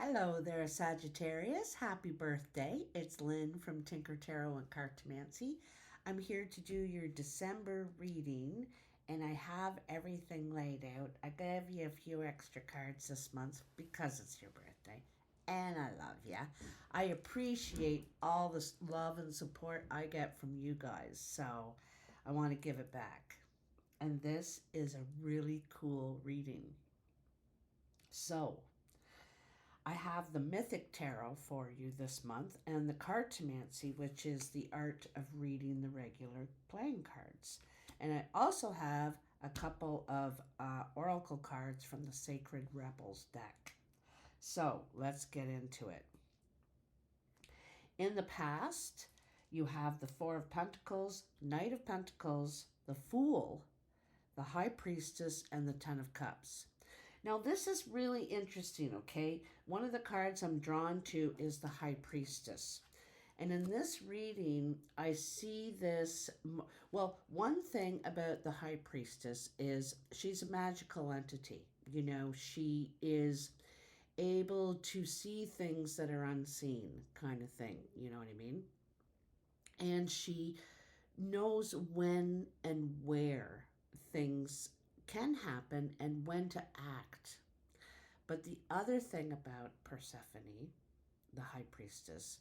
Hello there, Sagittarius. Happy birthday. It's Lynn from Tinker Tarot and Cartomancy. I'm here to do your December reading, and I have everything laid out. I gave you a few extra cards this month because it's your birthday, and I love you. I appreciate all the love and support I get from you guys, so I want to give it back. And this is a really cool reading. So, I have the Mythic Tarot for you this month and the Cartomancy, which is the art of reading the regular playing cards. And I also have a couple of oracle cards from the Sacred Rebels deck. So let's get into it. In the past, you have the Four of Pentacles, Knight of Pentacles, the Fool, the High Priestess, and the Ten of Cups. Now, this is really interesting, okay? One of the cards I'm drawn to is the High Priestess. And in this reading, I see this... Well, one thing about the High Priestess is she's a magical entity. You know, she is able to see things that are unseen, kind of thing. You know what I mean? And she knows when and where things can happen and when to act. But the other thing about Persephone, the High Priestess,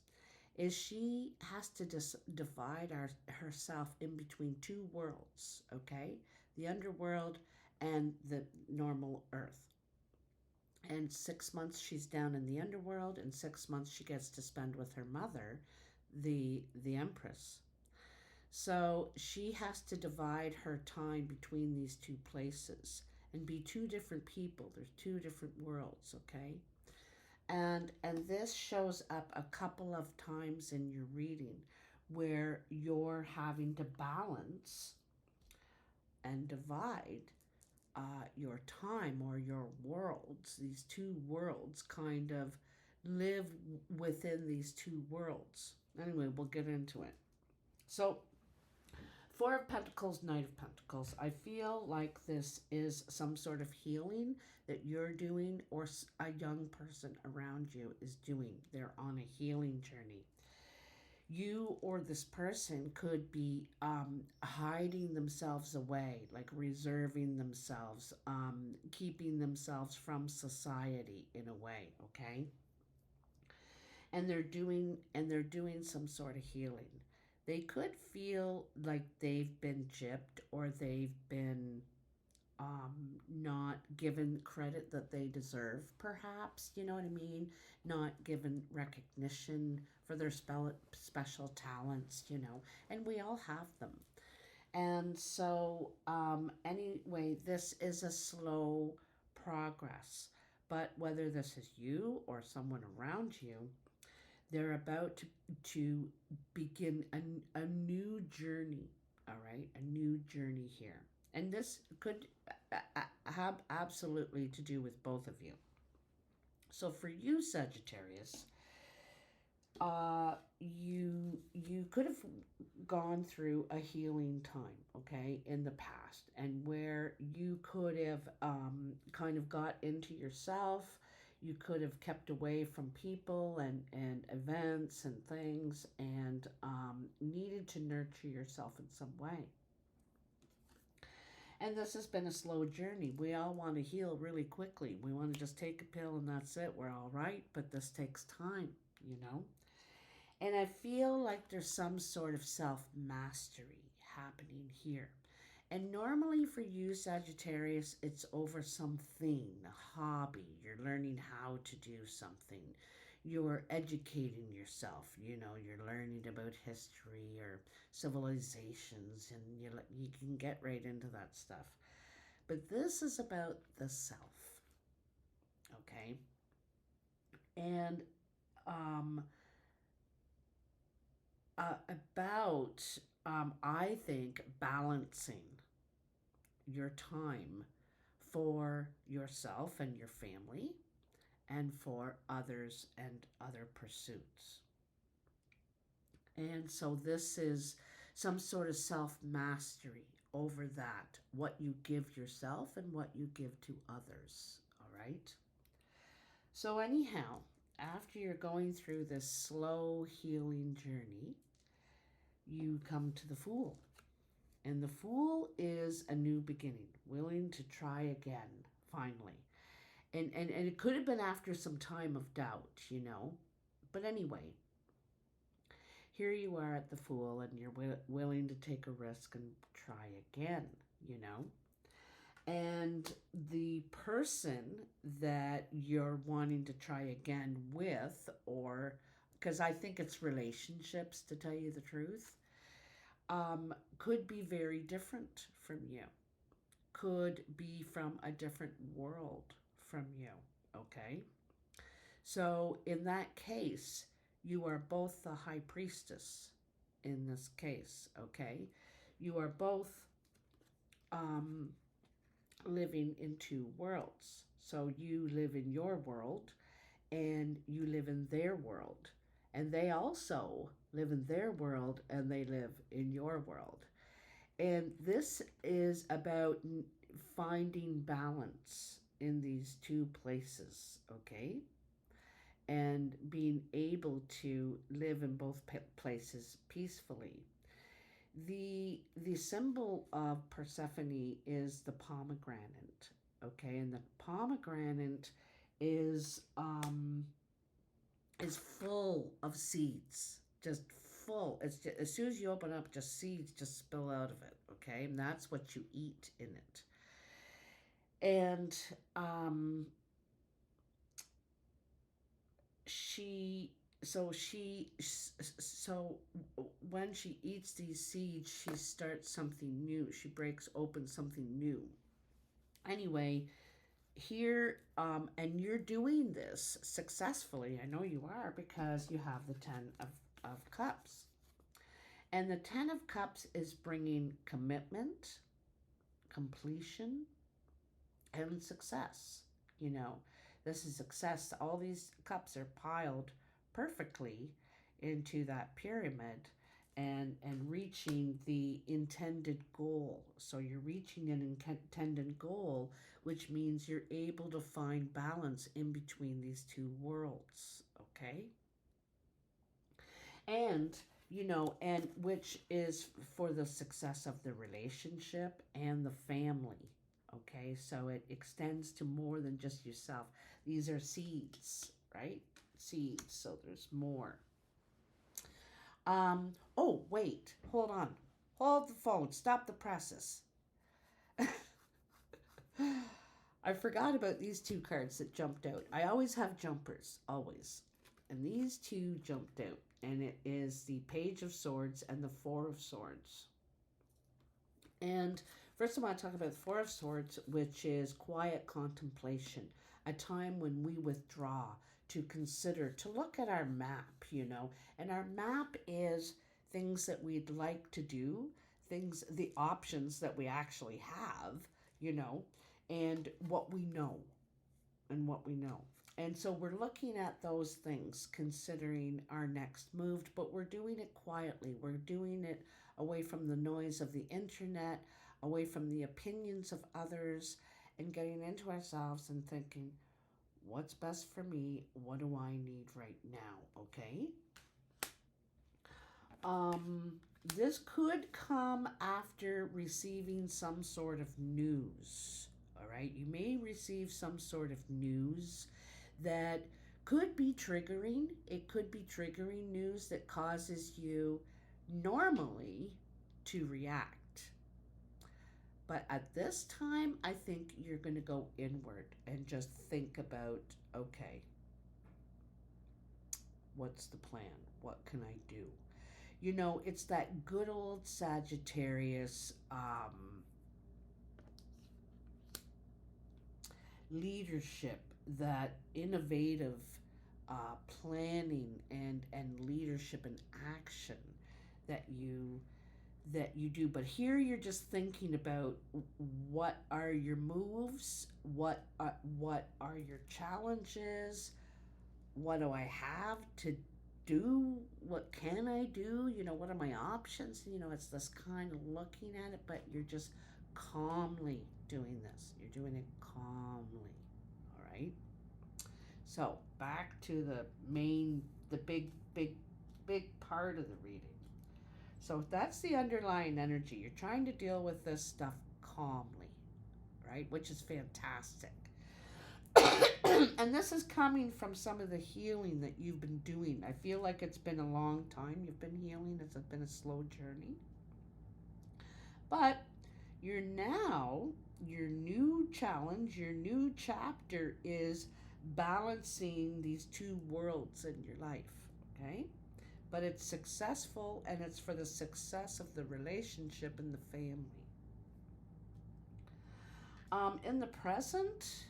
is she has to divide herself in between two worlds, okay? The underworld and the normal earth. And 6 months she's down in the underworld, and 6 months she gets to spend with her mother, the Empress. So she has to divide her time between these two places and be two different people. There's two different worlds, okay? And this shows up a couple of times in your reading where you're having to balance and divide your time or your worlds. These two worlds kind of live within these two worlds. Anyway, we'll get into it. So, Four of Pentacles, Knight of Pentacles. I feel like this is some sort of healing that you're doing or a young person around you is doing. They're on a healing journey. You or this person could be hiding themselves away, like reserving themselves, keeping themselves from society in a way, okay? And they're doing some sort of healing. They could feel like they've been gypped or they've been not given credit that they deserve, perhaps, you know what I mean? Not given recognition for their special talents, you know, and we all have them. And so, anyway, this is a slow progress. But whether this is you or someone around you, they're about to begin a new journey, all right? A new journey here. And this could have absolutely to do with both of you. So for you, Sagittarius, you could have gone through a healing time, okay, in the past, and where you could have kind of got into yourself. You could have kept away from people and events and things, and needed to nurture yourself in some way. And this has been a slow journey. We all want to heal really quickly. We want to just take a pill and that's it. We're all right. But this takes time, you know. And I feel like there's some sort of self-mastery happening here. And normally for you, Sagittarius, it's over something, a hobby. You're learning how to do something. You're educating yourself. You know, you're learning about history or civilizations, and you can get right into that stuff. But this is about the self, okay? And about, I think, balancing your time for yourself and your family and for others and other pursuits. And so this is some sort of self-mastery over that, what you give yourself and what you give to others, all right? So anyhow, after you're going through this slow healing journey, you come to the Fool. And the Fool is a new beginning, willing to try again, finally. And it could have been after some time of doubt, you know. But anyway, here you are at the Fool, and you're willing to take a risk and try again, you know. And the person that you're wanting to try again with, or because I think it's relationships, to tell you the truth, could be very different from you, could be from a different world from you, okay? So in that case, you are both the high priestess in this case, okay? You are both um, living in two worlds. So you live in your world and you live in their world. And they also live in their world and they live in your world. And this is about finding balance in these two places, okay? And being able to live in both places peacefully. The symbol of Persephone is the pomegranate, okay? And the pomegranate is full of seeds, just full. It's just, as soon as you open up, just seeds just spill out of it, okay? And that's what you eat in it. And so when she eats these seeds, she starts something new. She breaks open something new. Anyway, here, and you're doing this successfully. I know you are, because you have the Ten of Cups. And the Ten of Cups is bringing commitment, completion, and success. You know, this is success. All these cups are piled perfectly into that pyramid and reaching the intended goal. So you're reaching an intended goal, which means you're able to find balance in between these two worlds, okay? And you know, and which is for the success of the relationship and the family. Okay, so it extends to more than just yourself. These are seeds, right? Seeds, so there's more. Oh, wait, hold on. Hold the phone, stop the presses. I forgot about these two cards that jumped out. I always have jumpers, always. And these two jumped out. And it is the Page of Swords and the Four of Swords. And first I want to talk about the Four of Swords, which is quiet contemplation, a time when we withdraw to consider, to look at our map, you know. And our map is things that we'd like to do, things, the options that we actually have, you know, and what we know, and what we know. And so we're looking at those things, considering our next move, but we're doing it quietly. We're doing it away from the noise of the internet, away from the opinions of others, and getting into ourselves and thinking, what's best for me? What do I need right now? Okay? This could come after receiving some sort of news. All right? You may receive some sort of news that could be triggering. It could be triggering news that causes you normally to react. But at this time, I think you're going to go inward and just think about, okay, what's the plan? What can I do? You know, it's that good old Sagittarius leadership, that innovative planning and leadership and action that you do. But here you're just thinking about, what are your moves, what are your challenges, what do I have to do, what can I do, you know, what are my options, you know. It's this kind of looking at it, but you're just calmly doing this. You're doing it calmly, all right? So back to the main, the big part of the reading. So that's the underlying energy. You're trying to deal with this stuff calmly, right? Which is fantastic. And this is coming from some of the healing that you've been doing. I feel like it's been a long time you've been healing. It's been a slow journey. But you're now, your new challenge, your new chapter is balancing these two worlds in your life, okay? But it's successful, and it's for the success of the relationship and the family. In the present,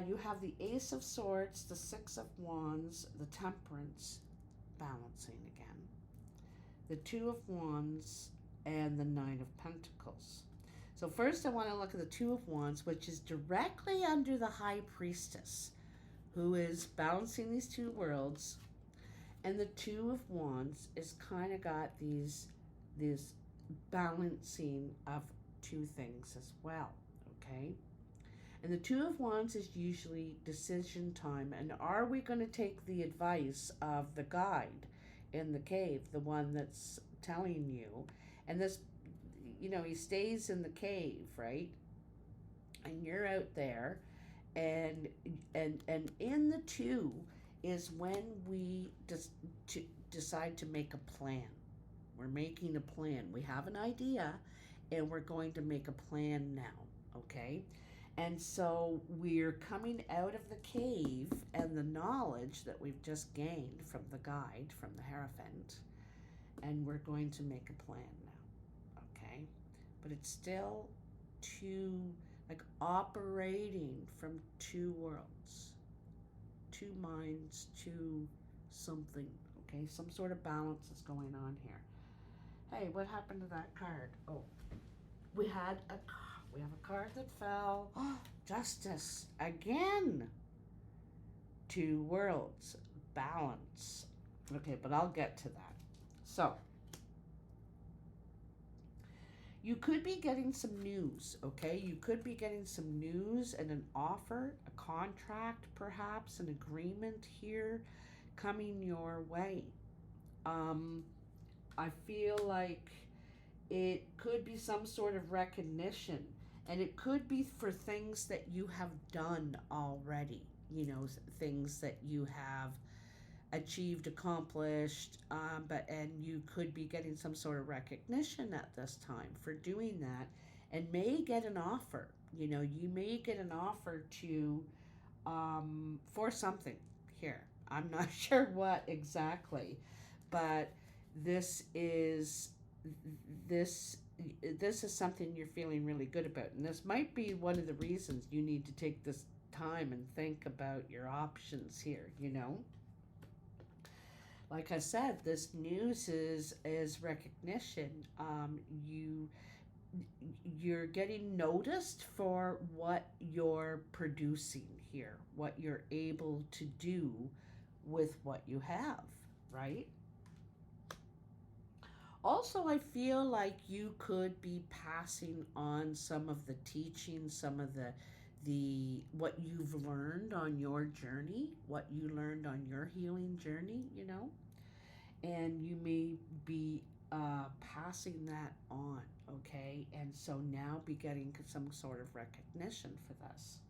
you have the Ace of Swords, the Six of Wands, the Temperance, balancing again, the Two of Wands, and the Nine of Pentacles. So first I want to look at the Two of Wands, which is directly under the High Priestess, who is balancing these two worlds. And the Two of Wands is kind of got this balancing of two things as well, okay? And the Two of Wands is usually decision time. And are we going to take the advice of the guide in the cave, the one that's telling you? And this, he stays in the cave, right? And you're out there, and in the two is when we decide to make a plan. We're making a plan. We have an idea, and we're going to make a plan now, okay? And so we're coming out of the cave and the knowledge that we've just gained from the guide, from the Hierophant, and we're going to make a plan now, okay? But it's still like operating from two worlds, two minds, two something, okay? Some sort of balance is going on here. Hey, what happened to that card? Oh, we have a card that fell. Justice again. Two worlds, balance. Okay, but I'll get to that. So you could be getting some news, okay? You could be getting some news and an offer, a contract, perhaps an agreement here coming your way. I feel like it could be some sort of recognition, and it could be for things that you have done already, things that you have achieved, accomplished, and you could be getting some sort of recognition at this time for doing that, and may get an offer. You may get an offer to for something here. I'm not sure what exactly, but this is something you're feeling really good about, and this might be one of the reasons you need to take this time and think about your options here. Like I said, this news is recognition. You're getting noticed for what you're producing here, what you're able to do with what you have, right? Also, I feel like you could be passing on some of the teaching, some of the what you've learned on your journey, what you learned on your healing journey, and you may be passing that on, okay? And so now be getting some sort of recognition for this.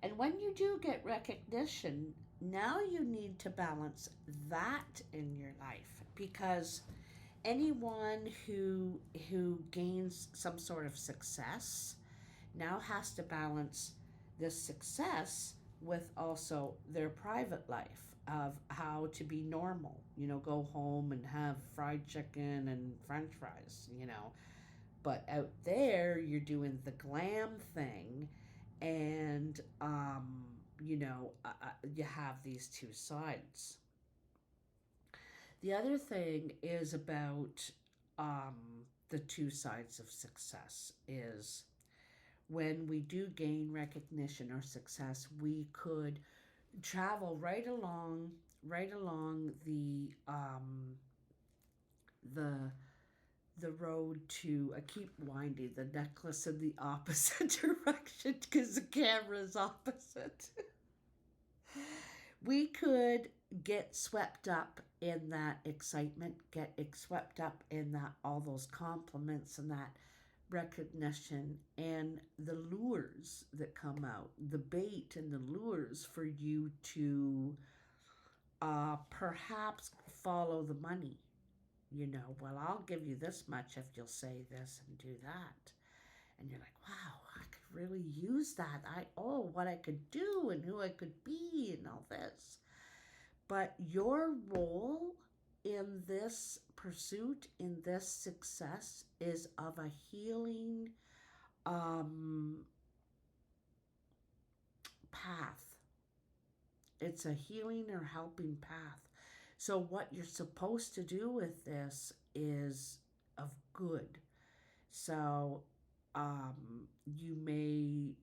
And when you do get recognition, now you need to balance that in your life, because anyone who gains some sort of success now has to balance this success with also their private life of how to be normal, go home and have fried chicken and french fries, but out there you're doing the glam thing, and you have these two sides. The other thing is about the two sides of success is when we do gain recognition or success, we could travel right along the the road to, I keep winding the necklace in the opposite direction because the camera is opposite. We could get swept up in that excitement, get swept up in that, all those compliments and that recognition and the lures that come out, the bait and the lures for you to perhaps follow the money. You know, well, I'll give you this much if you'll say this and do that. And you're like, wow, I could really use that. What I could do and who I could be and all this. But your role in this pursuit, in this success, is of a healing path. It's a healing or helping path. So, what you're supposed to do with this is of good. So, you may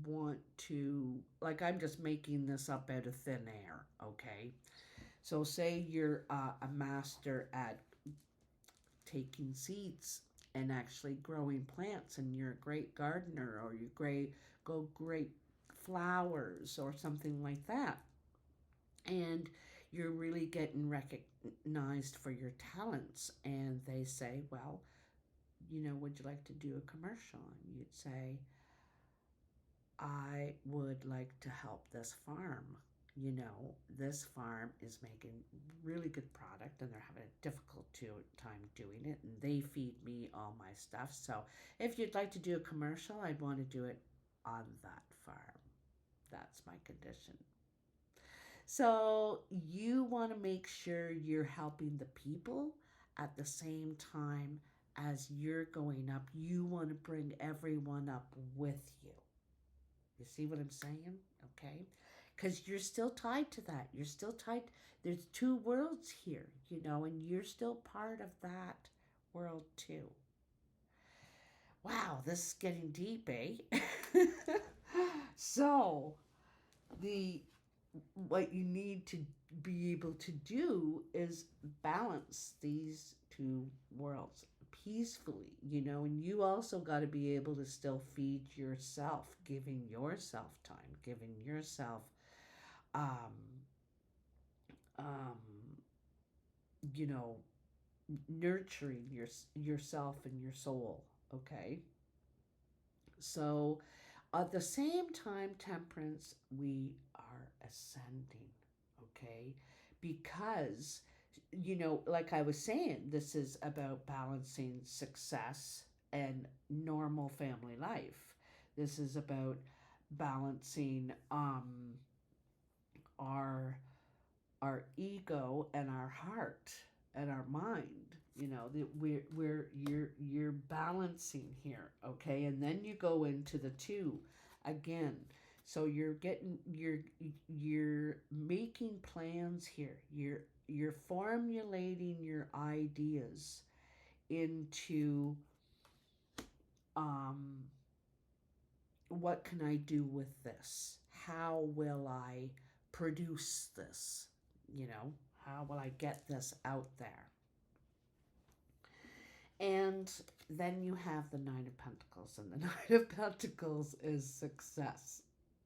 want to, like, I'm just making this up out of thin air, okay? So, say you're a master at taking seeds and actually growing plants, and you're a great gardener, or you grow great flowers or something like that, and you're really getting recognized for your talents, and they say, well, you know, would you like to do a commercial? And you'd say, I would like to help this farm. You know, this farm is making really good product and they're having a difficult time doing it, and they feed me all my stuff. So if you'd like to do a commercial, I'd want to do it on that farm. That's my condition. So you want to make sure you're helping the people at the same time as you're going up. You want to bring everyone up with you. You see what I'm saying? Okay? Because you're still tied to that. You're still tied. There's two worlds here, you know, and you're still part of that world too. Wow, this is getting deep, eh? So, the what you need to be able to do is balance these two worlds peacefully, you know, and you also got to be able to still feed yourself, giving yourself time, giving yourself um um you know, nurturing yourself and your soul, okay? So at the same time, temperance, we are ascending, okay? Because, you know, like I was saying, this is about balancing success and normal family life. This is about balancing our ego and our heart and our mind. You know, that you're balancing here, okay? And then you go into the two again. So you're making plans here. You're formulating your ideas into um what can I do with this? How will I produce this? You know, how will I get this out there? And then you have the Nine of Pentacles, and the Nine of Pentacles is success.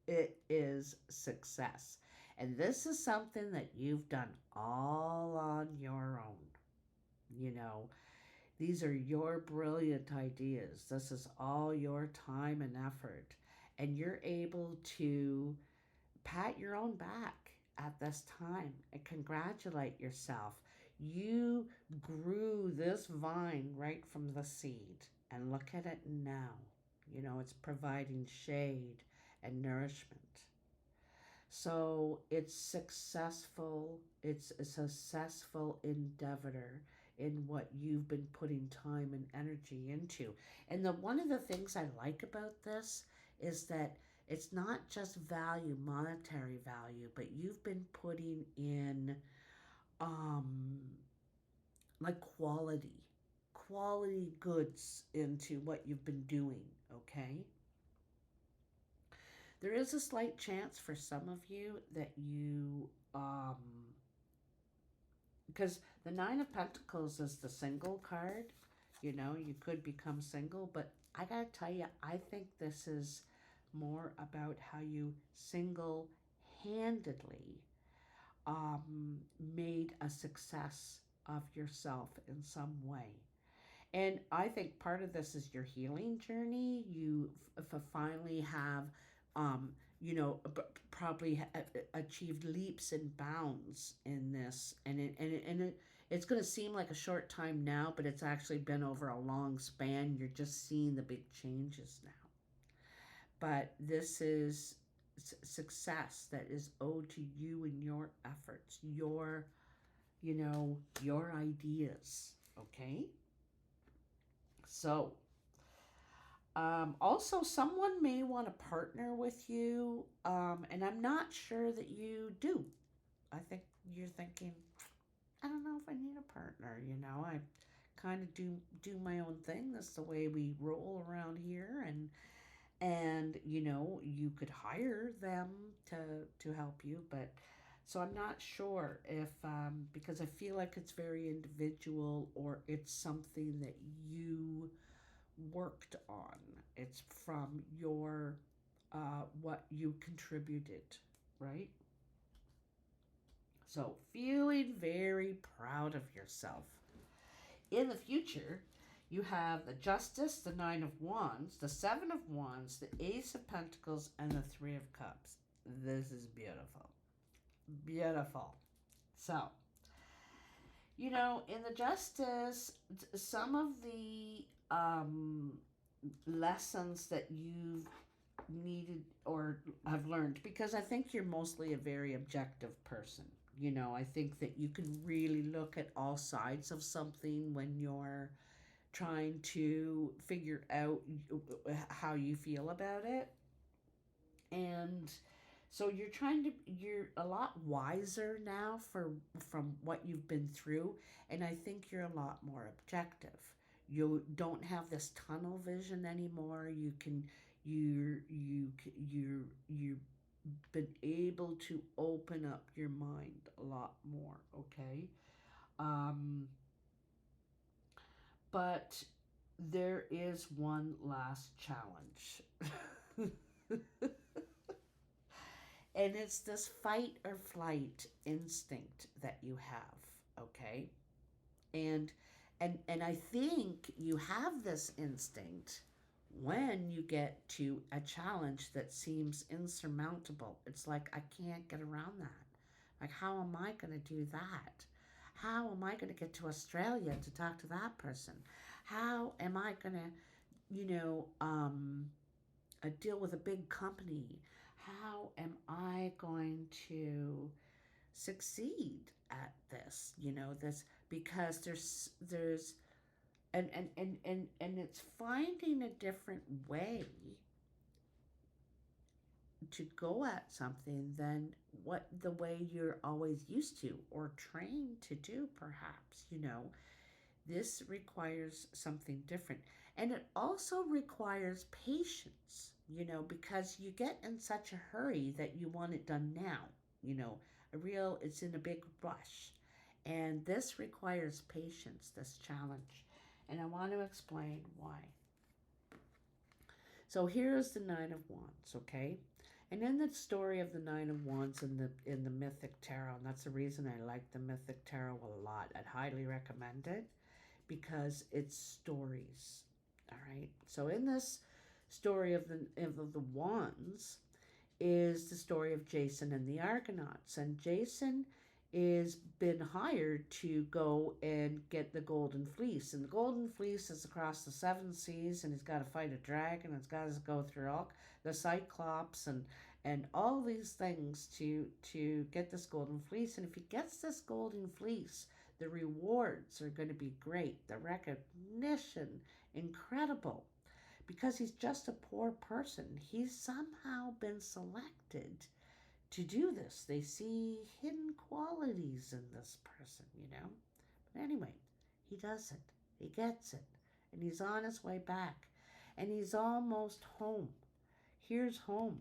It is success. And this is something that you've done all on your own. You know, these are your brilliant ideas. This is all your time and effort. And you're able to pat your own back at this time and congratulate yourself. You grew this vine right from the seed, and look at it now. You know, it's providing shade and nourishment. So it's successful. It's a successful endeavor in what you've been putting time and energy into. And one of the things I like about this is that it's not just value, monetary value, but you've been putting in um like quality goods into what you've been doing, okay? There is a slight chance for some of you that you because the Nine of Pentacles is the single card. You know, you could become single, but I gotta tell you, I think this is more about how you single handedly made a success of yourself in some way. And I think part of this is your healing journey. You finally have, you know, probably achieved leaps and bounds in this, it's going to seem like a short time now, but it's actually been over a long span. You're just seeing the big changes now. But this is success that is owed to you and your efforts, your, you know, your ideas. Okay. So, also, someone may want to partner with you, and I'm not sure that you do. I think you're thinking, I don't know if I need a partner. You know, I kind of do my own thing. That's the way we roll around here, and you know, you could hire them to help you, but so I'm not sure if because I feel like it's very individual, or it's something that you worked on. It's from your what you contributed, right? So feeling very proud of yourself. In the future, you have the Justice, the Nine of Wands, the Seven of Wands, the Ace of Pentacles, and the Three of Cups. This is beautiful. Beautiful. So, you know, in the Justice, some of the lessons that you've needed or have learned, because I think you're mostly a very objective person. You know, I think that you can really look at all sides of something when you're trying to figure out how you feel about it. And so you're a lot wiser now from what you've been through, and I think you're a lot more objective. You don't have this tunnel vision anymore. You've been able to open up your mind a lot more, okay? Um but there is one last challenge. And it's this fight or flight instinct that you have, okay? And and I think you have this instinct when you get to a challenge that seems insurmountable. It's like, I can't get around that. Like, how am I going to do that? How am I going to get to Australia to talk to that person? How am I going to, you know, deal with a big company? How am I going to succeed at this? You know, this, because there's and it's finding a different way to go at something than what the way you're always used to or trained to do, perhaps. You know, this requires something different, and it also requires patience, you know, because you get in such a hurry that you want it done now. You know, it's in a big rush, and this requires patience, this challenge, and I want to explain why. So here's the Nine of Wands, okay? And in the story of the Nine of Wands in the Mythic Tarot, and that's the reason I like the Mythic Tarot a lot. I'd highly recommend it because it's stories. All right. So in this story of the Wands is the story of Jason and the Argonauts, and Jason is been hired to go and get the golden fleece, and the golden fleece is across the seven seas, and he's got to fight a dragon, and he's got to go through all the cyclops and all these things to get this golden fleece. And if he gets this golden fleece, the rewards are going to be great, the recognition incredible, because he's just a poor person. He's somehow been selected to do this. They see hidden qualities in this person, you know. But anyway, he does it. He gets it. And he's on his way back. And he's almost home. Here's home.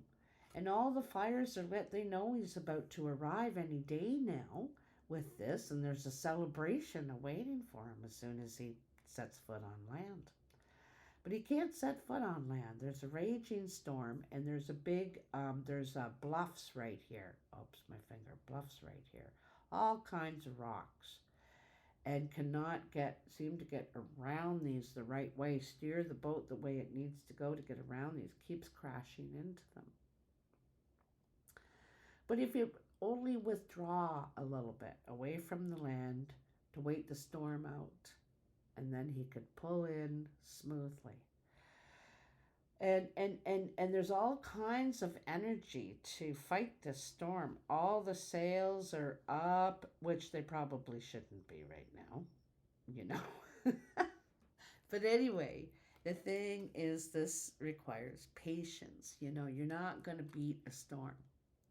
And all the fires are lit. They know he's about to arrive any day now with this. And there's a celebration awaiting for him as soon as he sets foot on land. But he can't set foot on land. There's a raging storm, and there's a big, there's bluffs right here. Oops, my finger. Bluffs right here. All kinds of rocks. And cannot seem to get around these the right way, steer the boat the way it needs to go to get around these, keeps crashing into them. But if you only withdraw a little bit away from the land to wait the storm out, and then he could pull in smoothly. And there's all kinds of energy to fight this storm. All the sails are up, which they probably shouldn't be right now, you know. But anyway, the thing is, this requires patience. You know, you're not going to beat a storm.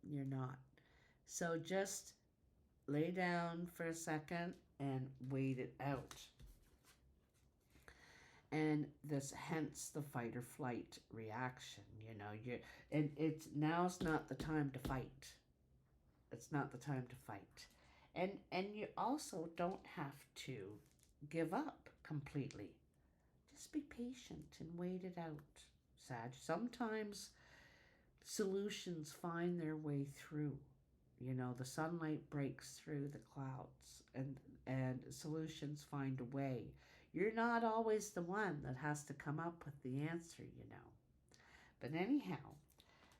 You're not. So just lay down for a second and wait it out. And this, hence the fight or flight reaction. You know, it's now's not the time to fight. It's not the time to fight. And you also don't have to give up completely. Just be patient and wait it out, Sag. Sometimes solutions find their way through. You know, the sunlight breaks through the clouds, and solutions find a way. You're not always the one that has to come up with the answer, you know. But anyhow,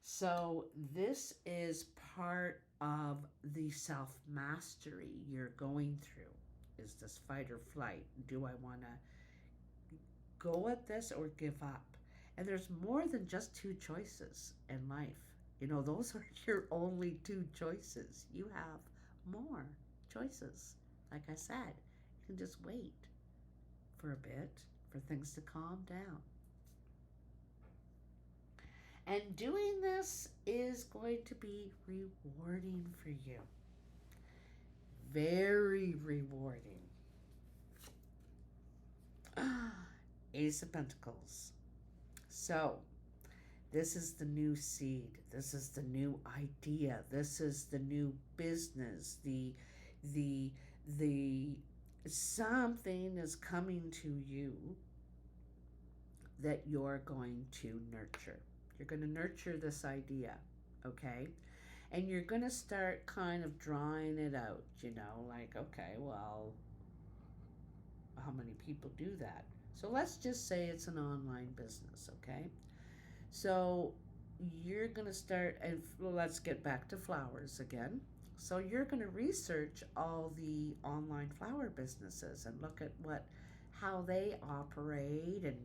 so this is part of the self-mastery you're going through, is this fight or flight. Do I want to go at this or give up? And there's more than just two choices in life. You know, those are your only two choices. You have more choices. Like I said, you can just wait for a bit for things to calm down. And doing this is going to be rewarding for you. Very rewarding. Ace of Pentacles. So, this is the new seed. This is the new idea. This is the new business. The something is coming to you that you're going to nurture. You're going to nurture this idea, okay? And you're going to start kind of drawing it out, you know, like, okay, well, how many people do that? So let's just say it's an online business, okay? So you're going to start, and let's get back to flowers again. So you're going to research all the online flower businesses and look at how they operate, and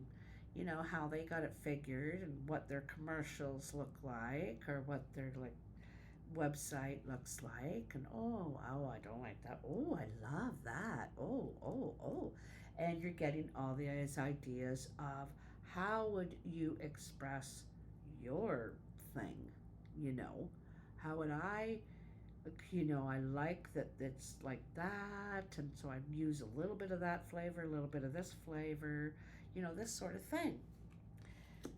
you know how they got it figured, and what their commercials look like, or what their like website looks like. And oh, I don't like that. Oh, I love that. Oh, and you're getting all these ideas of how would you express your thing. You know, how would I, you know, I like that it's like that, and so I use a little bit of that flavor, a little bit of this flavor, you know, this sort of thing.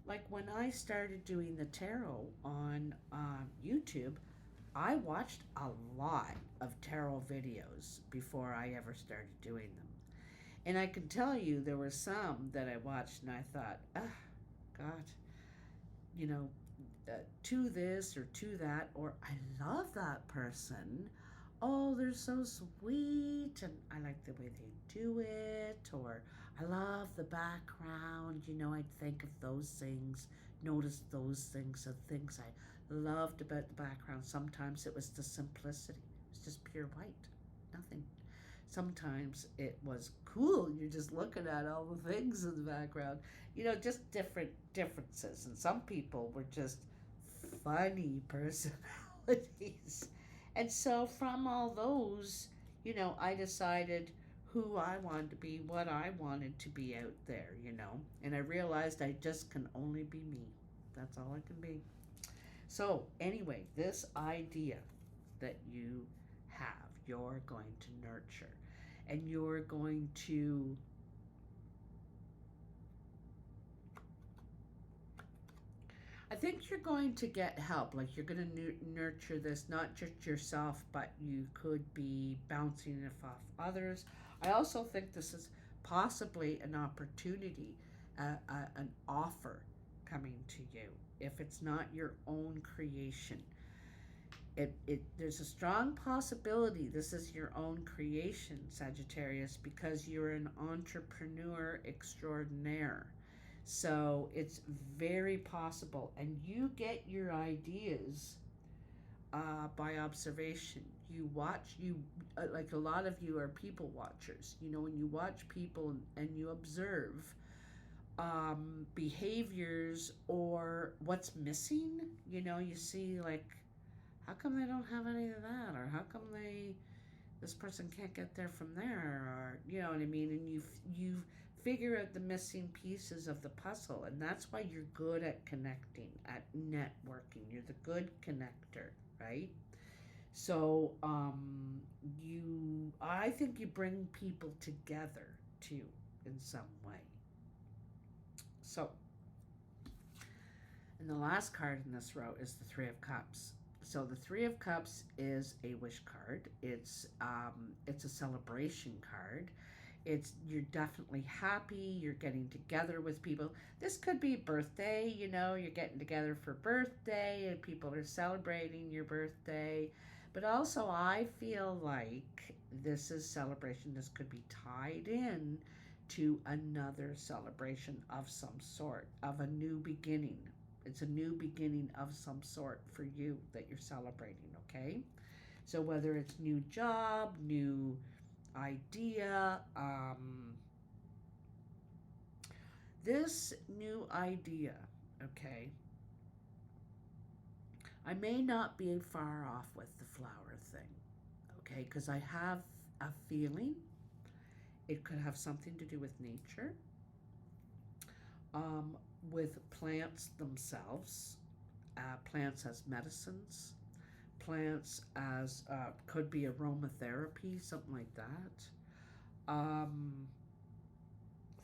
Like when I started doing the tarot on YouTube, I watched a lot of tarot videos before I ever started doing them. And I can tell you there were some that I watched and I thought, God, you know, to this or to that, or I love that person. Oh, they're so sweet, and I like the way they do it, or I love the background. You know, I'd think of those things, notice those things, the things I loved about the background. Sometimes it was the simplicity. It was just pure white, nothing. Sometimes it was cool. You're just looking at all the things in the background. You know, just differences. And some people were just funny personalities. And so from all those, you know, I decided who I wanted to be, what I wanted to be out there, you know. And I realized I just can only be me. That's all I can be. So anyway, this idea that you have, you're going to nurture, and you're going to I think you're going to get help. Like you're going to nurture this, not just yourself, but you could be bouncing it off others. I also think this is possibly an opportunity, an offer coming to you. If it's not your own creation, there's a strong possibility this is your own creation, Sagittarius, because you're an entrepreneur extraordinaire. So it's very possible, and you get your ideas by observation. You watch, like a lot of you are people watchers. You know, when you watch people and you observe behaviors or what's missing, you know, you see like, how come they don't have any of that, or how come this person can't get there from there, or you know what I mean, and you figure out the missing pieces of the puzzle, and that's why you're good at connecting, at networking. You're the good connector, right? So I think you bring people together too in some way. So, and the last card in this row is the Three of Cups. So the Three of Cups is a wish card. It's a celebration card. You're definitely happy. You're getting together with people. This could be birthday. You know, you're getting together for birthday, and people are celebrating your birthday. But also, I feel like this is celebration. This could be tied in to another celebration of some sort, of a new beginning. It's a new beginning of some sort for you that you're celebrating, okay? So whether it's new job, new idea, this new idea, okay, I may not be far off with the flower thing, okay, because I have a feeling it could have something to do with nature, with plants themselves, plants as medicines, plants as could be aromatherapy, something like that.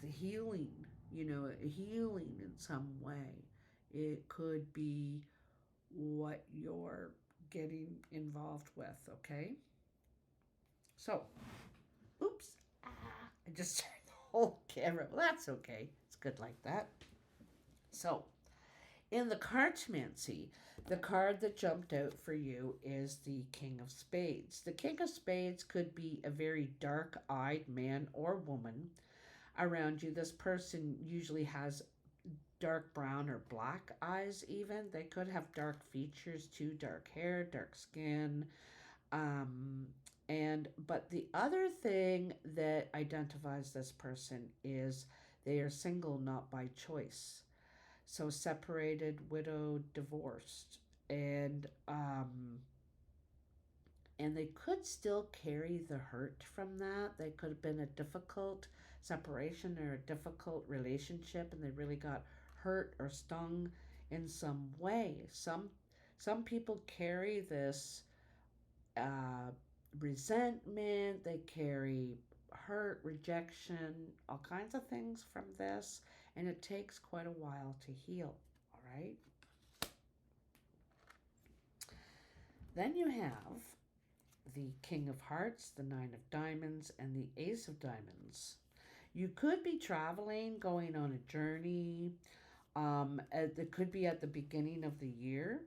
The healing, you know, healing in some way. It could be what you're getting involved with, okay? So, oops, I just turned the whole camera. Well, that's okay. It's good like that. So, in the Cartomancy, the card that jumped out for you is the King of Spades. The King of Spades could be a very dark-eyed man or woman around you. This person usually has dark brown or black eyes even. They could have dark features too, dark hair, dark skin. But the other thing that identifies this person is they are single, not by choice. So separated, widowed, divorced, and they could still carry the hurt from that. They could have been a difficult separation or a difficult relationship, and they really got hurt or stung in some way. Some people carry this resentment. They carry hurt, rejection, all kinds of things from this, and it takes quite a while to heal. All right. Then you have the King of Hearts, the Nine of Diamonds, and the Ace of Diamonds. You could be traveling, going on a journey. It could be at the beginning of the year.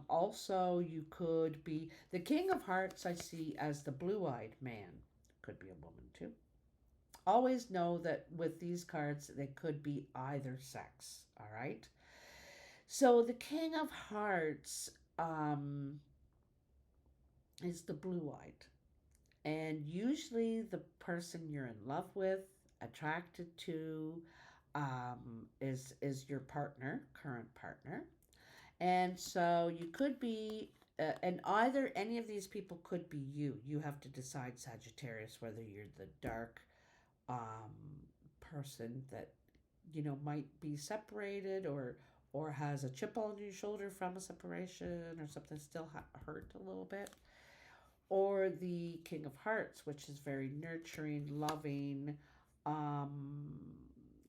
Also, you could be the King of Hearts. I see as the blue-eyed man. Could be a woman too. Always know that with these cards, they could be either sex. All right. So the King of Hearts is the blue-eyed, and usually the person you're in love with, attracted to, is your partner, current partner. And so you could be, and either any of these people could be you. You have to decide, Sagittarius, whether you're the dark person that, you know, might be separated or has a chip on your shoulder from a separation or something, still hurt a little bit. Or the King of Hearts, which is very nurturing, loving,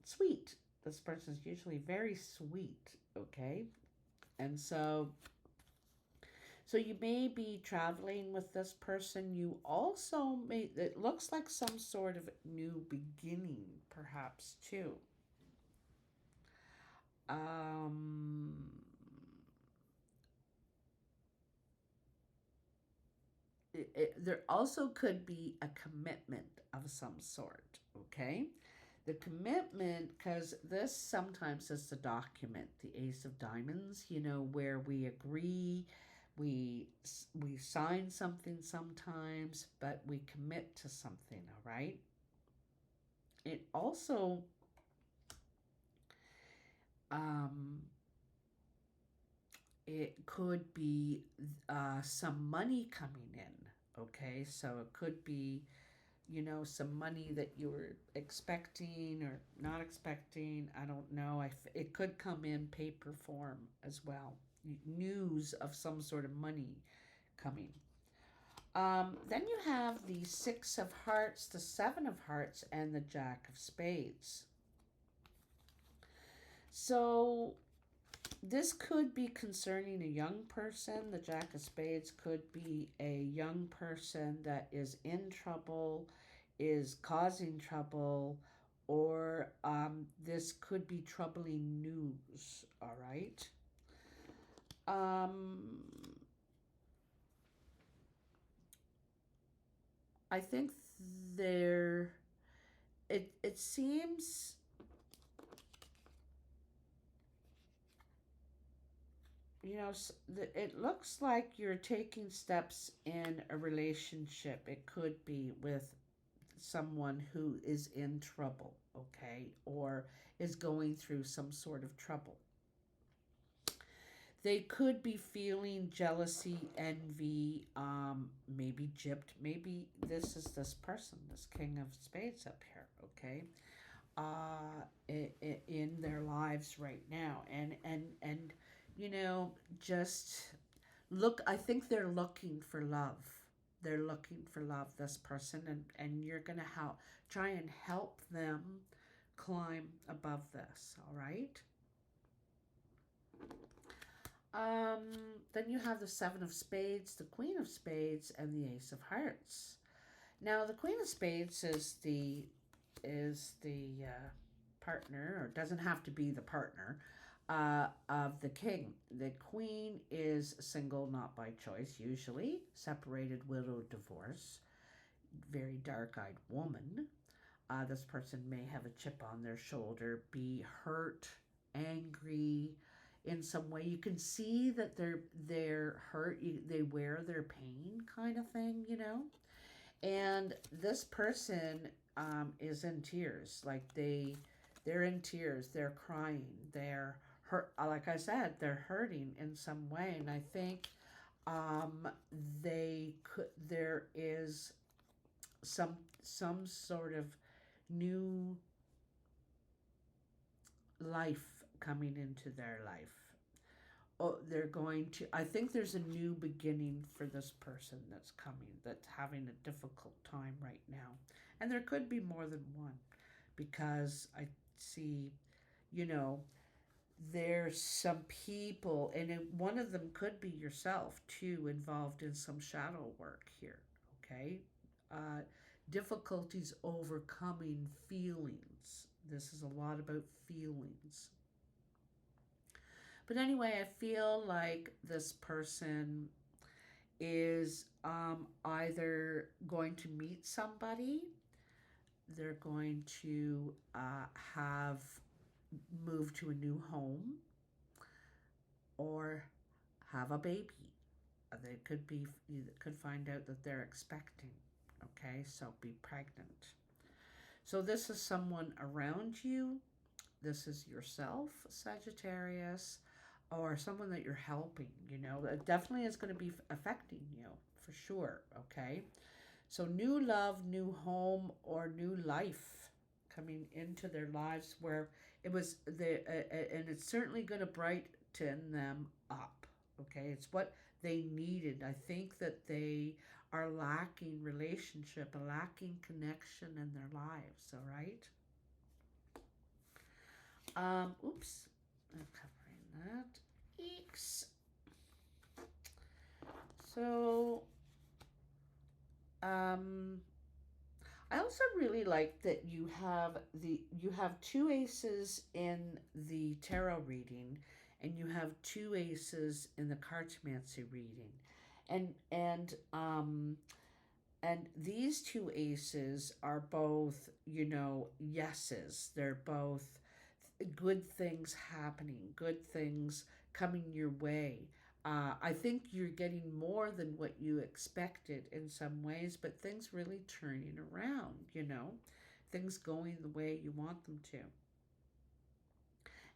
sweet. This person is usually very sweet, okay? And so So you may be traveling with this person. You also may, it looks like some sort of new beginning, perhaps, too. Um, there also could be a commitment of some sort, okay? The commitment, because this sometimes is the document, the Ace of Diamonds, you know, where we agree, we sign something sometimes, but we commit to something, all right? It also, um, it could be some money coming in, okay? So it could be, you know, some money that you were expecting or not expecting. I don't know. It could come in paper form as well. News of some sort of money coming. Then you have the Six of Hearts, the Seven of Hearts, and the Jack of Spades. So this could be concerning a young person. The Jack of Spades could be a young person that is in trouble, is causing trouble, or this could be troubling news, all right? Um, I think there, it seems, you know, it looks like you're taking steps in a relationship. It could be with someone who is in trouble, okay, or is going through some sort of trouble. They could be feeling jealousy, envy, maybe gypped. Maybe this is this person, this King of Spades up here, okay, in their lives right now, and you know, just look. I think they're looking for love. They're looking for love, this person, and you're gonna help try and help them climb above this. All right. Um, then you have the Seven of Spades, the Queen of Spades, and the Ace of Hearts. Now, the Queen of Spades is the partner, or doesn't have to be the partner, of the king. The queen is single, not by choice, usually separated, widowed, divorce. Very dark-eyed woman. This person may have a chip on their shoulder, be hurt, angry in some way. You can see that they're hurt. They wear their pain, kind of thing, you know. And this person is in tears. Like they're in tears. They're crying. They're hurt. Like I said, they're hurting in some way. And I think they could. There is some sort of new life coming into their life. Oh, they're going to, I think there's a new beginning for this person that's coming, that's having a difficult time right now. And there could be more than one, because I see, you know, there's some people, and one of them could be yourself too, involved in some shadow work here, okay? Uh, Difficulties overcoming feelings. This is a lot about feelings. But anyway, I feel like this person is either going to meet somebody, they're going to have moved to a new home, or have a baby. They could be, you could find out that they're expecting. Okay, so be pregnant. So this is someone around you. This is yourself, Sagittarius, or someone that you're helping. You know, it definitely is going to be affecting you for sure. Okay, so new love, new home, or new life coming into their lives, where it was the and it's certainly going to brighten them up. Okay, it's what they needed. I think that they are lacking relationship, a lacking connection in their lives. All right. Oops, I'm covering that. Eeks. So, um, I also really like that you have two aces in the tarot reading, and you have two aces in the cartomancy reading, and and these two aces are both, yeses. They're both good things happening, good things coming your way. I think you're getting more than what you expected in some ways, but things really turning around, things going the way you want them to.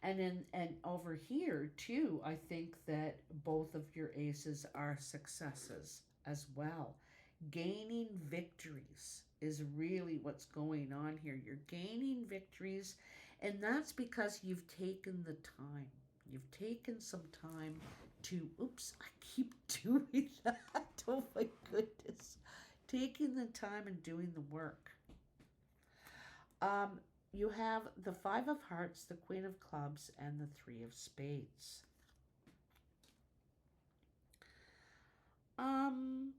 And over here too, I think that both of your aces are successes as well. Gaining victories is really what's going on here. You're gaining victories, and that's because you've taken the time. You've taken some time to, oops, I keep doing that. Oh my goodness. Taking the time and doing the work. Um, you have the Five of Hearts, the Queen of Clubs, and the Three of Spades. Um,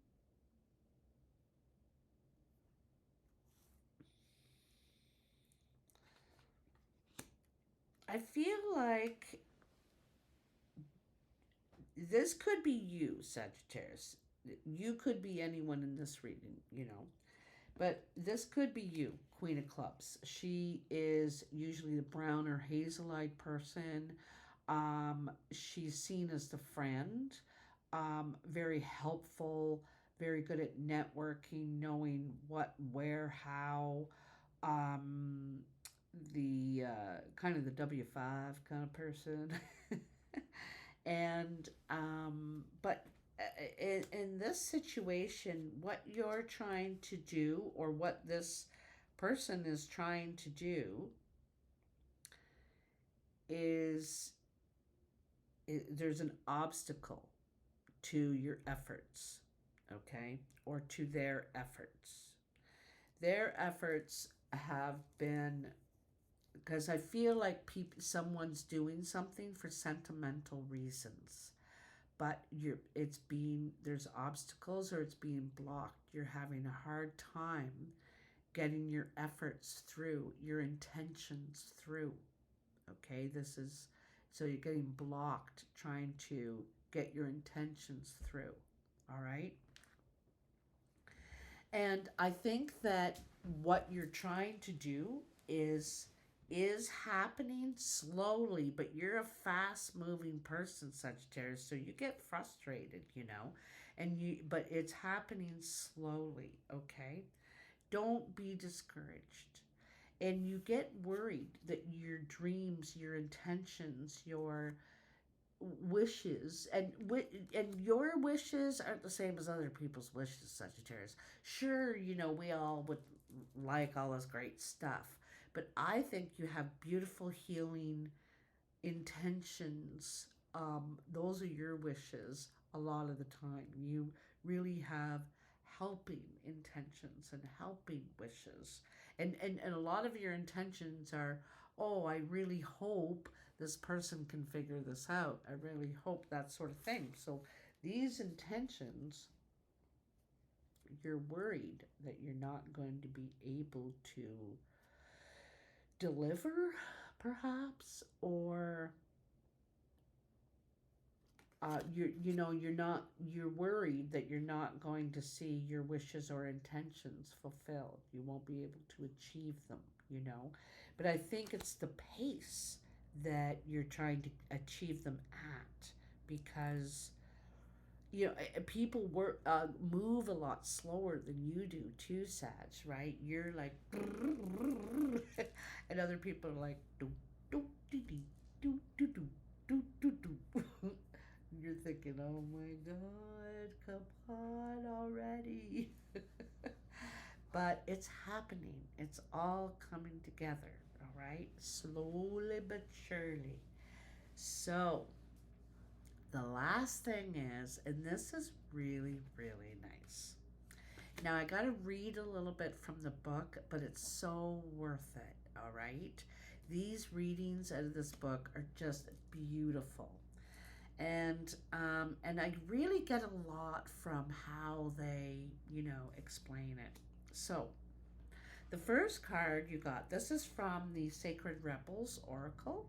I feel like this could be you, Sagittarius. You could be anyone in this reading, but this could be you, Queen of Clubs. She is usually the brown or hazel-eyed person. She's seen as the friend, very helpful, very good at networking, knowing what, where, how. Um, the kind of the W5 kind of person. And but in this situation, what you're trying to do, or what this person is trying to do, is there's an obstacle to your efforts, okay, or to their efforts. Their efforts have been, because I feel like someone's doing something for sentimental reasons, but there's obstacles, or it's being blocked. You're having a hard time getting your efforts through, your intentions through. Okay, so you're getting blocked trying to get your intentions through. All right. And I think that what you're trying to do is happening slowly, but you're a fast moving person, Sagittarius, so you get frustrated, but it's happening slowly, okay? Don't be discouraged. And you get worried that your dreams, your intentions, your wishes, and your wishes aren't the same as other people's wishes, Sagittarius. Sure, we all would like all this great stuff, but I think you have beautiful healing intentions. Those are your wishes. A lot of the time you really have helping intentions and helping wishes, and a lot of your intentions are, oh, I really hope this person can figure this out. I really hope that sort of thing. So these intentions, you're worried that you're not going to be able to deliver, perhaps, or you're worried that you're not going to see your wishes or intentions fulfilled. You won't be able to achieve them. But I think it's the pace that you're trying to achieve them at, because people move a lot slower than you do too, Sag, right? You're like and other people are like do do do do do do do do do. You're thinking, oh my God, come on already. But it's happening. It's all coming together, all right? Slowly but surely. So, the last thing is, and this is really, really nice. Now, I got to read a little bit from the book, but it's so worth it, all right? These readings out of this book are just beautiful. And I really get a lot from how they, explain it. So the first card you got, this is from the Sacred Rebels Oracle.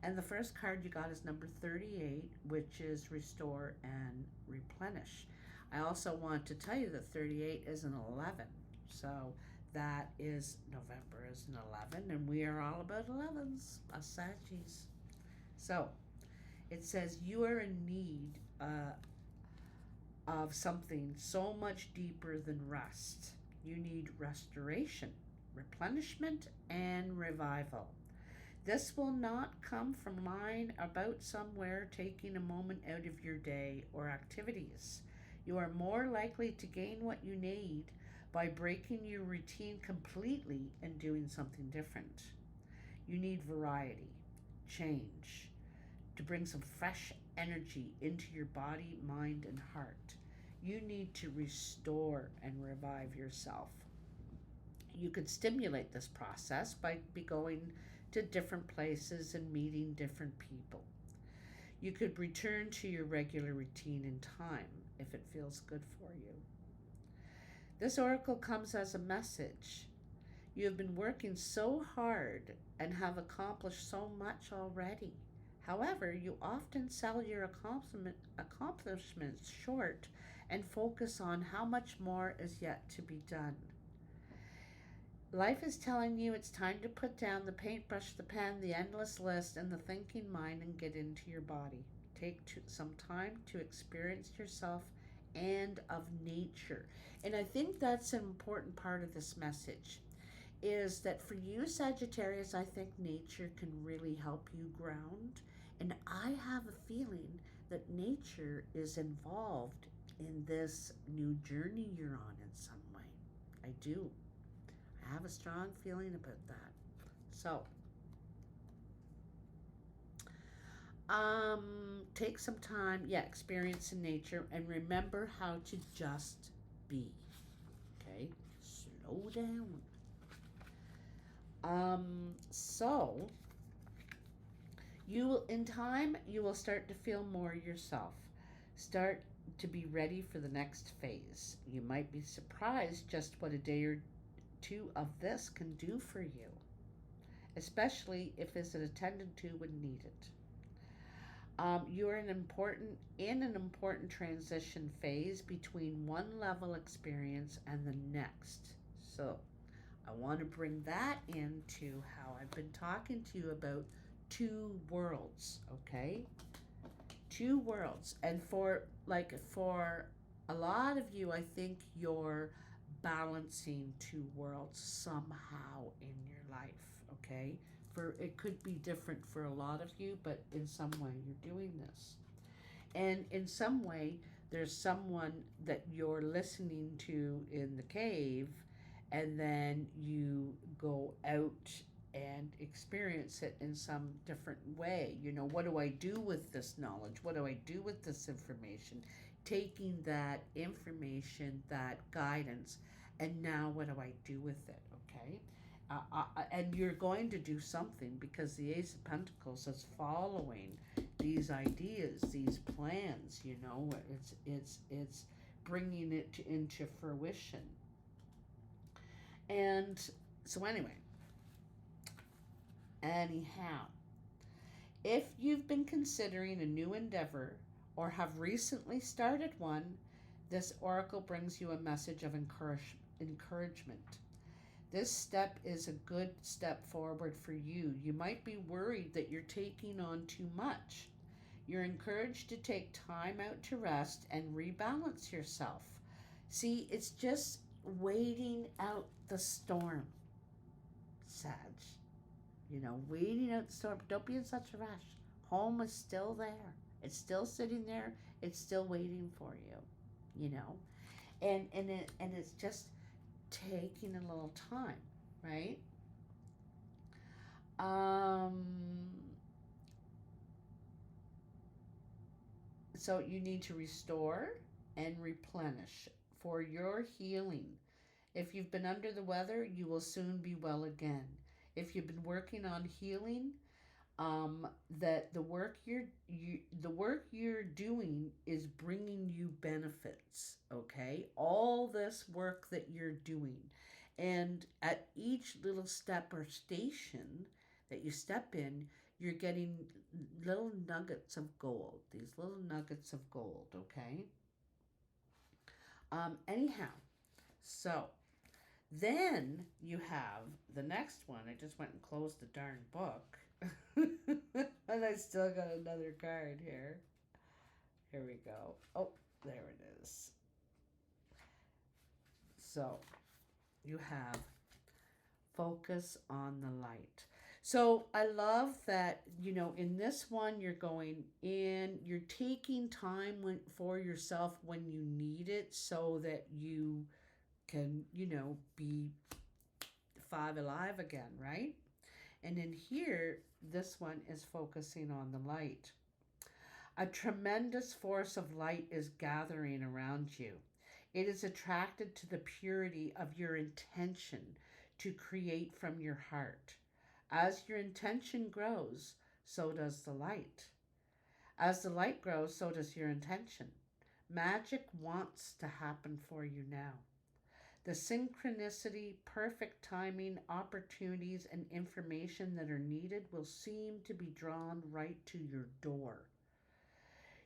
And the first card you got is number 38, which is restore and replenish. I also want to tell you that 38 is an 11. So that is November is an 11, and we are all about 11s, us Saggies. So it says you are in need of something so much deeper than rest. You need restoration, replenishment, and revival. This will not come from lying about somewhere, taking a moment out of your day or activities. You are more likely to gain what you need by breaking your routine completely and doing something different. You need variety, change, to bring some fresh energy into your body, mind, and heart. You need to restore and revive yourself. You could stimulate this process by going to different places and meeting different people. You could return to your regular routine in time if it feels good for you. This oracle comes as a message. You have been working so hard and have accomplished so much already. However, you often sell your accomplishments short and focus on how much more is yet to be done. Life is telling you it's time to put down the paintbrush, the pen, the endless list, and the thinking mind and get into your body. Take some time to experience yourself and of nature. And I think that's an important part of this message, is that for you, Sagittarius, I think nature can really help you ground. And I have a feeling that nature is involved in this new journey you're on in some way. I do. I have a strong feeling about that. So, take some time, experience in nature, and remember how to just be. Okay, slow down. So you will, in time, you will start to feel more yourself. Start to be ready for the next phase. You might be surprised just what a day or two of this can do for you, especially if it's attended to when needed. You're in an important transition phase between one level experience and the next. So I want to bring that into how I've been talking to you about two worlds, okay? Two worlds. And for a lot of you, I think you're balancing two worlds somehow in your life, okay? For it could be different for a lot of you, but in some way you're doing this. And in some way, there's someone that you're listening to in the cave, and then you go out and experience it in some different way. What do I do with this knowledge? What do I do with this information? Taking that information, that guidance, and now what do I do with it? Okay. And you're going to do something, because the Ace of Pentacles is following these ideas, these plans. It's bringing it into fruition. And so anyhow, if you've been considering a new endeavor or have recently started one, this oracle brings you a message of encouragement. This step is a good step forward for you. You might be worried that you're taking on too much. You're encouraged to take time out to rest and rebalance yourself. See, it's just waiting out the storm, Sag. Waiting out the storm. Don't be in such a rush. Home is still there. It's still sitting there. It's still waiting for you. And it's just taking a little time, right? So you need to restore and replenish for your healing. If you've been under the weather, you will soon be well again. If you've been working on healing, That the work you're doing is bringing you benefits. Okay, all this work that you're doing, and at each little step or station that you step in, you're getting little nuggets of gold. These little nuggets of gold. Okay. Anyhow, so then you have the next one. I just went and closed the darn book. And I still got another card here. Here we go. Oh, there it is. So you have focus on the light. So I love that, in this one, you're going in, you're taking time for yourself when you need it so that you can, be five alive again, right? And in here, this one is focusing on the light. A tremendous force of light is gathering around you. It is attracted to the purity of your intention to create from your heart. As your intention grows, so does the light. As the light grows, so does your intention. Magic wants to happen for you now. The synchronicity, perfect timing, opportunities, and information that are needed will seem to be drawn right to your door.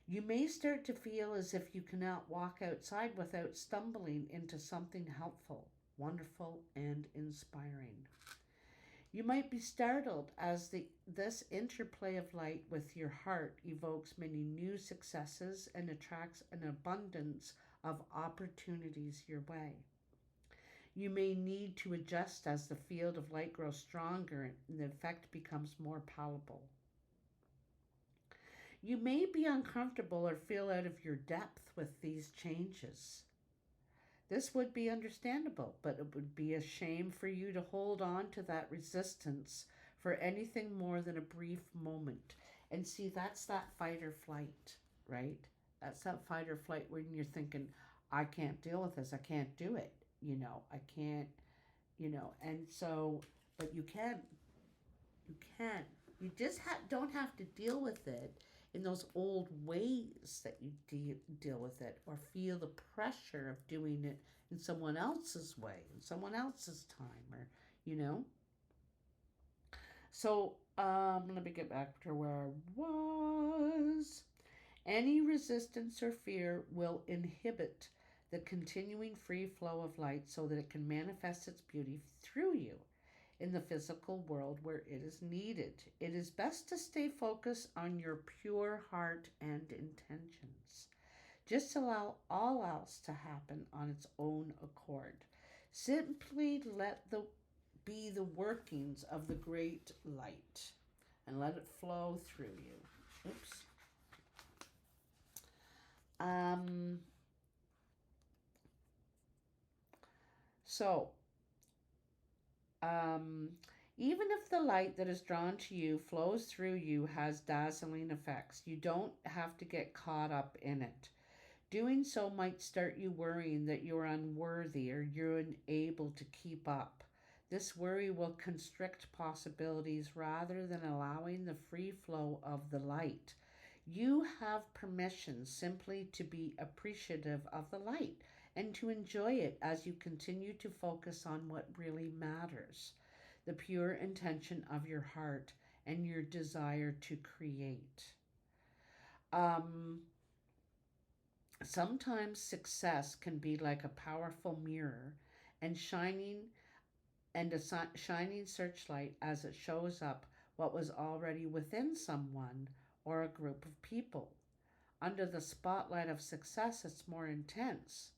You may start to feel as if you cannot walk outside without stumbling into something helpful, wonderful, and inspiring. You might be startled as this interplay of light with your heart evokes many new successes and attracts an abundance of opportunities your way. You may need to adjust as the field of light grows stronger and the effect becomes more palatable. You may be uncomfortable or feel out of your depth with these changes. This would be understandable, but it would be a shame for you to hold on to that resistance for anything more than a brief moment. And see, that's that fight or flight, right? That's that fight or flight when you're thinking, I can't deal with this, I can't do it, I can't, and so, but you can. You can. You just don't have to deal with it in those old ways that you deal with it, or feel the pressure of doing it in someone else's way, in someone else's time, or, So, let me get back to where I was. Any resistance or fear will inhibit the continuing free flow of light so that it can manifest its beauty through you in the physical world where it is needed. It is best to stay focused on your pure heart and intentions. Just allow all else to happen on its own accord. Simply let be the workings of the great light and let it flow through you. Oops. So, even if the light that is drawn to you flows through you has dazzling effects, you don't have to get caught up in it. Doing so might start you worrying that you're unworthy or you're unable to keep up. This worry will constrict possibilities rather than allowing the free flow of the light. You have permission simply to be appreciative of the light and to enjoy it as you continue to focus on what really matters, the pure intention of your heart and your desire to create. Sometimes success can be like a powerful mirror and a shining searchlight as it shows up what was already within someone or a group of people. Under the spotlight of success, it's more intense.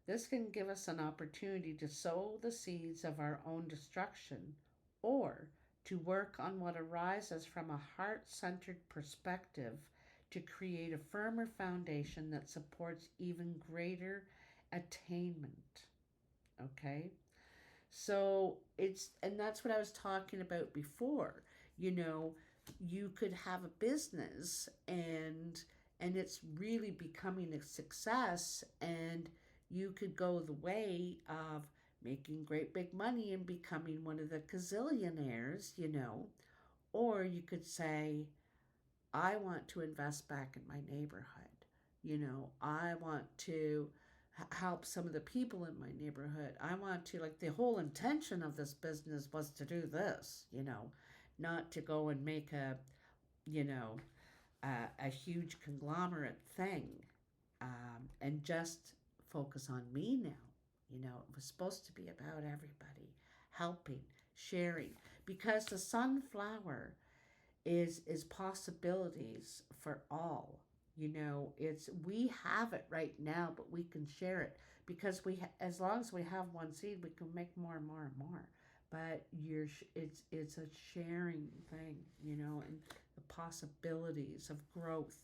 This can give us an opportunity to sow the seeds of our own destruction or to work on what arises from a heart-centered perspective to create a firmer foundation that supports even greater attainment. Okay? So and that's what I was talking about before. You could have a business and it's really becoming a success, and you could go the way of making great big money and becoming one of the gazillionaires, Or you could say, I want to invest back in my neighborhood. I want to help some of the people in my neighborhood. I want to, like, the whole intention of this business was to do this, not to go and make you know, a huge conglomerate thing, and just focus on me now. It was supposed to be about everybody helping, sharing, because the sunflower is possibilities for all. It's we have it right now, but we can share it because as long as we have one seed, we can make more and more and more. But it's a sharing thing, and the possibilities of growth,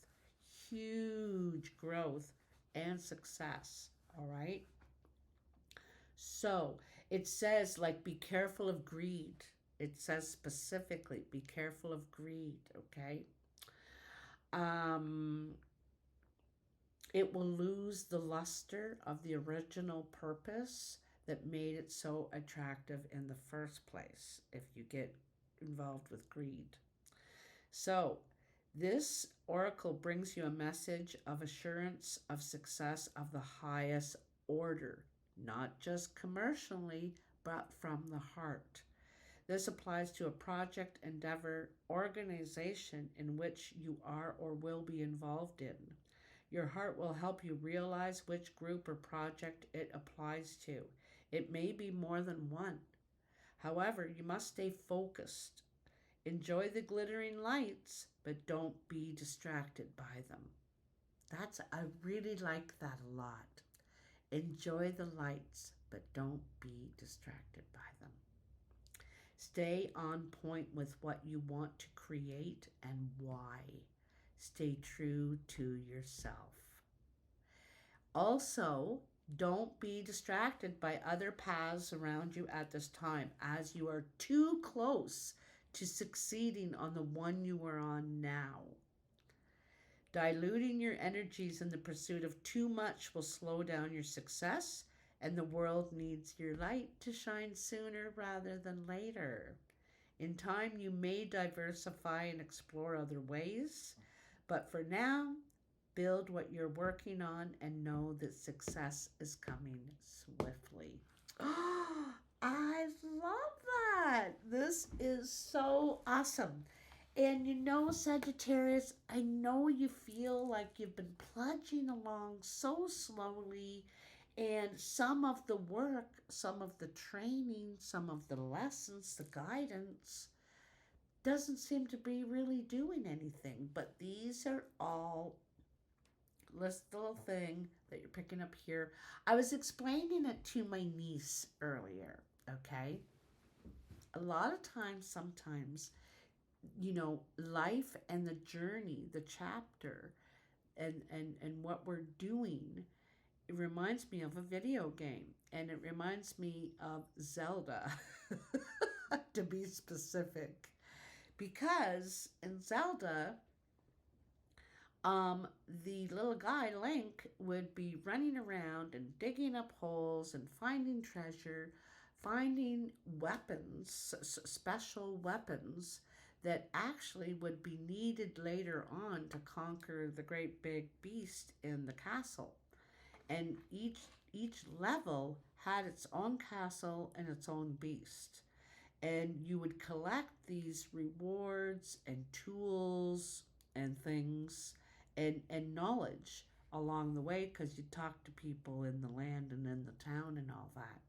huge growth and success. All right. So it says, like, be careful of greed. It says specifically, be careful of greed. Okay. Um, it will lose the luster of the original purpose that made it so attractive in the first place if you get involved with greed. So, this oracle brings you a message of assurance of success of the highest order, not just commercially, but from the heart. This applies to a project, endeavor, organization in which you are or will be involved in. Your heart will help you realize which group or project it applies to. It may be more than one. However, you must stay focused. Enjoy the glittering lights, but don't be distracted by them. I really like that a lot. Enjoy the lights, but don't be distracted by them. Stay on point with what you want to create and why. Stay true to yourself. Also, don't be distracted by other paths around you at this time, as you are too close to succeeding on the one you are on now. Diluting your energies in the pursuit of too much will slow down your success, and the world needs your light to shine sooner rather than later. In time, you may diversify and explore other ways, but for now, build what you're working on and know that success is coming swiftly. Oh, I love that. This is so awesome. And Sagittarius, I know you feel like you've been plunging along so slowly, and some of the work, some of the training, some of the lessons, the guidance doesn't seem to be really doing anything. But these are all this little thing that you're picking up here. I was explaining it to my niece earlier, okay? A lot of times, sometimes, life and the journey, the chapter, and what we're doing, it reminds me of a video game. And it reminds me of Zelda, to be specific. Because in Zelda, the little guy, Link, would be running around and digging up holes and finding treasure, finding weapons, special weapons that actually would be needed later on to conquer the great big beast in the castle. And each level had its own castle and its own beast. And you would collect these rewards and tools and things and knowledge along the way, because you talk to people in the land and in the town and all that.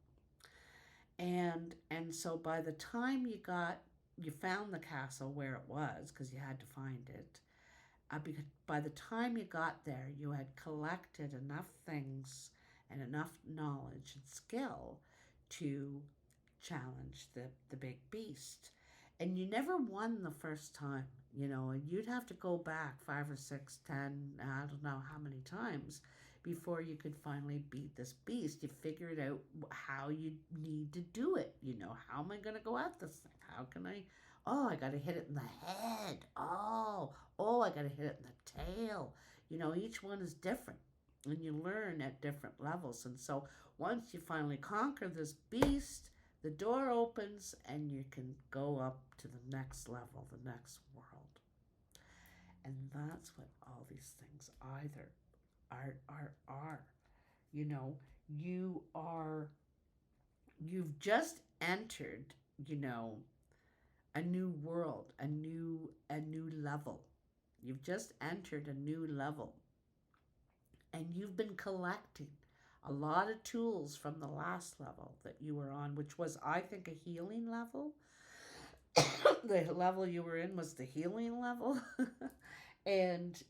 And so by the time you found the castle where it was, because you had to find it, because by the time you got there, you had collected enough things and enough knowledge and skill to challenge the big beast. And you never won the first time, and you'd have to go back 5 or 6, 10, I don't know how many times before you could finally beat this beast. You figured out how you need to do it. How am I going to go at this thing? How can I got to hit it in the head. Oh, I got to hit it in the tail. Each one is different, and you learn at different levels. And so once you finally conquer this beast, The door opens and you can go up to the next level, the next world. And that's what all these things either are. You know, you are, you've just entered, you know, a new world, a new level. You've just entered a new level, and you've been collecting a lot of tools from the last level that you were on, which was, I think, a healing level. The level you were in was the healing level. and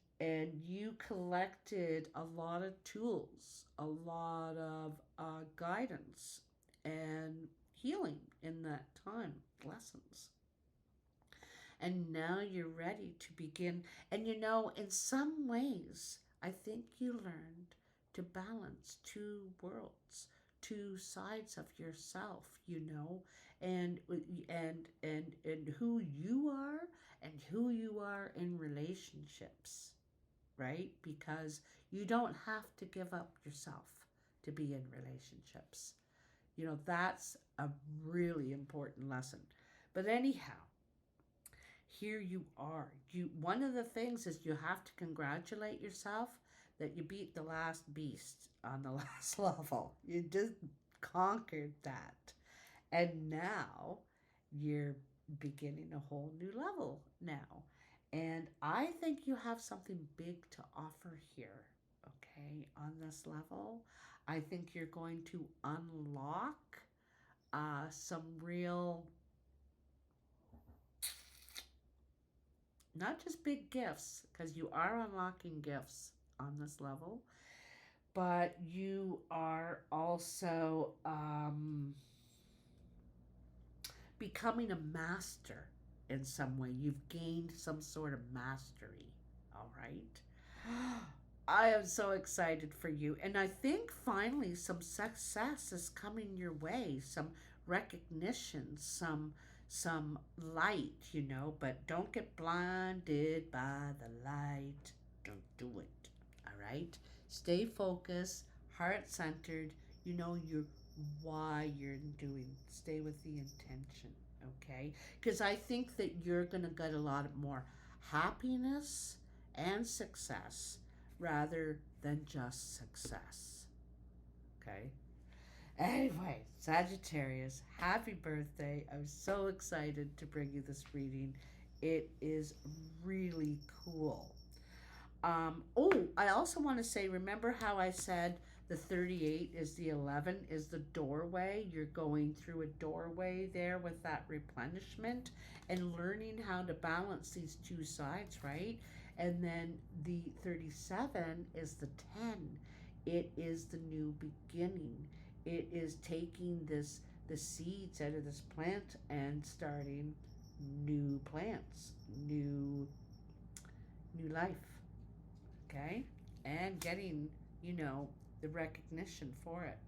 you collected a lot of tools, a lot of guidance and healing in that time, lessons. And now you're ready to begin. And you know, in some ways, I think you learned to balance two worlds, two sides of yourself, you know, and and who you are and who you are in relationships, right? Because you don't have to give up yourself to be in relationships. You know, that's a really important lesson. But anyhow, here you are. You, one of the things is you have to congratulate yourself that you beat the last beast on the last level. You just conquered that. And now you're beginning a whole new level now. And I think you have something big to offer here, okay, on this level. I think you're going to unlock some real, not just big gifts, because you are unlocking gifts on this level, but you are also becoming a master in some way. You've gained some sort of mastery, all right? I am so excited for you. And I think finally some success is coming your way, some recognition, some light, you know, but don't get blinded by the light. Don't do it. All right? Stay focused, heart centered. You know you're why you're doing. Stay with the intention, okay? Because I think that you're going to get a lot more happiness and success rather than just success, okay? Anyway, Sagittarius, happy birthday. I'm so excited to bring you this reading. It is really cool. Oh, I also want to say, remember how I said the 38 is the 11 is the doorway? You're going through a doorway there with that replenishment and learning how to balance these two sides, right? And then the 37 is the 10. It is the new beginning. It is taking the seeds out of this plant and starting new plants, new life, okay? And getting, you know, the recognition for it.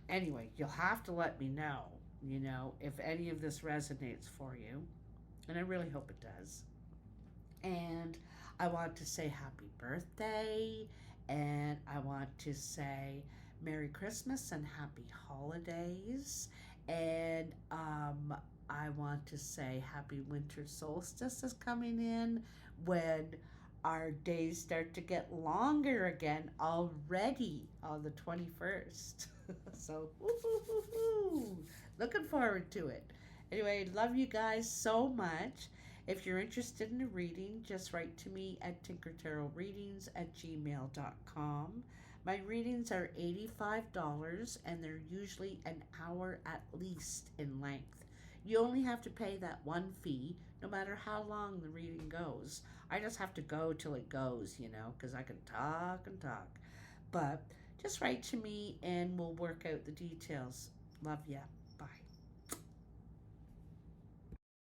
Anyway, you'll have to let me know, you know, if any of this resonates for you. And I really hope it does. And I want to say happy birthday. And I want to say Merry Christmas and happy holidays. And I want to say happy winter solstice is coming in when our days start to get longer again already on the 21st. So, woo-hoo-hoo-hoo. Looking forward to it. Anyway, love you guys so much. If you're interested in a reading, just write to me at tinkertarotreadings@gmail.com. My readings are $85 and they're usually an hour at least in length. You only have to pay that one fee no matter how long the reading goes. I just have to go till it goes, you know, because I can talk and talk. But just write to me and we'll work out the details. Love ya.